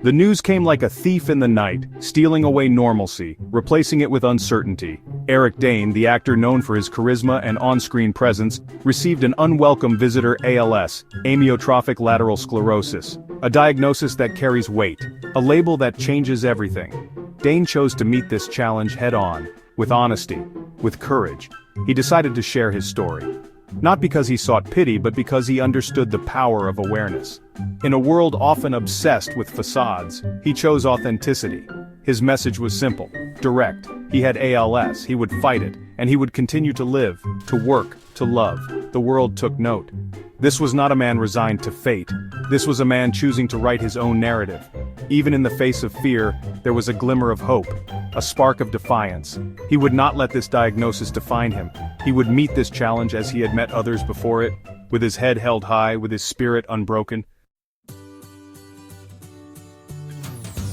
The news came like a thief in the night, stealing away normalcy, replacing it with uncertainty. Eric Dane, the actor known for his charisma and on-screen presence, received an unwelcome visitor ALS, amyotrophic lateral sclerosis, a diagnosis that carries weight, a label that changes everything. Dane chose to meet this challenge head-on, with honesty, with courage. He decided to share his story. Not because he sought pity, but because he understood the power of awareness. In a world often obsessed with facades, he chose authenticity. His message was simple, direct. He had ALS, he would fight it, and he would continue to live, to work, to love. The world took note. This was not a man resigned to fate. This was a man choosing to write his own narrative. Even in the face of fear, there was a glimmer of hope, a spark of defiance. He would not let this diagnosis define him. He would meet this challenge as he had met others before it, with his head held high, with his spirit unbroken.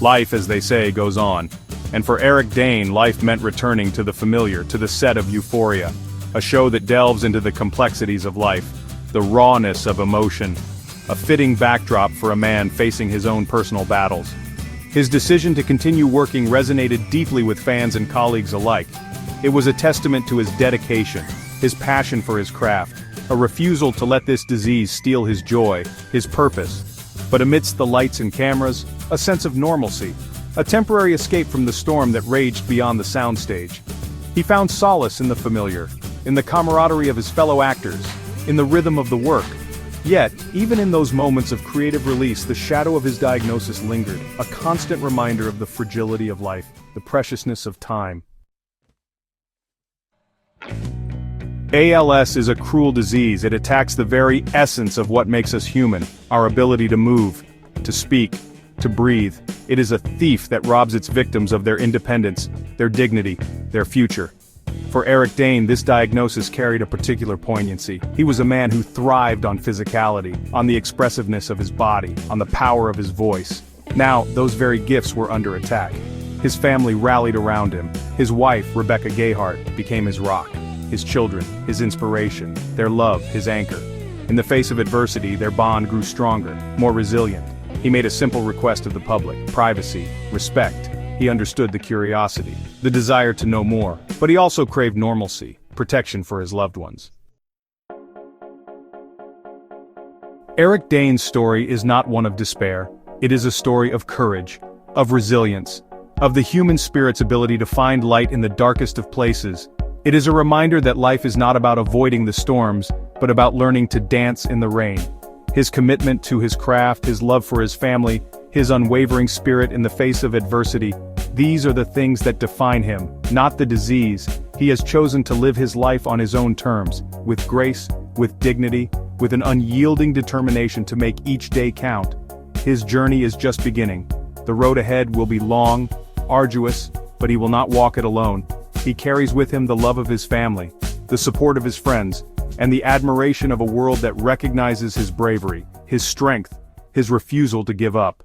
Life, as they say, goes on. And for Eric Dane, life meant returning to the familiar, to the set of Euphoria. A show that delves into the complexities of life, the rawness of emotion. A fitting backdrop for a man facing his own personal battles. His decision to continue working resonated deeply with fans and colleagues alike. It was a testament to his dedication, his passion for his craft, a refusal to let this disease steal his joy, his purpose. But amidst the lights and cameras, a sense of normalcy, a temporary escape from the storm that raged beyond the soundstage. He found solace in the familiar, in the camaraderie of his fellow actors, in the rhythm of the work. Yet, even in those moments of creative release, the shadow of his diagnosis lingered, a constant reminder of the fragility of life, the preciousness of time. ALS is a cruel disease. It attacks the very essence of what makes us human, our ability to move, to speak, to breathe. It is a thief that robs its victims of their independence, their dignity, their future. For Eric Dane, this diagnosis carried a particular poignancy. He was a man who thrived on physicality, on the expressiveness of his body, on the power of his voice. Now, those very gifts were under attack. His family rallied around him. His wife, Rebecca Gayhart, became his rock. His children, his inspiration, their love, his anchor. In the face of adversity, their bond grew stronger, more resilient. He made a simple request of the public: privacy, respect. He understood the curiosity, the desire to know more, but he also craved normalcy, protection for his loved ones. Eric Dane's story is not one of despair. It is a story of courage, of resilience, of the human spirit's ability to find light in the darkest of places. It is a reminder that life is not about avoiding the storms, but about learning to dance in the rain. His commitment to his craft, his love for his family, his unwavering spirit in the face of adversity, these are the things that define him, not the disease. He has chosen to live his life on his own terms, with grace, with dignity, with an unyielding determination to make each day count. His journey is just beginning. The road ahead will be long, arduous, but he will not walk it alone. He carries with him the love of his family, the support of his friends, and the admiration of a world that recognizes his bravery, his strength, his refusal to give up.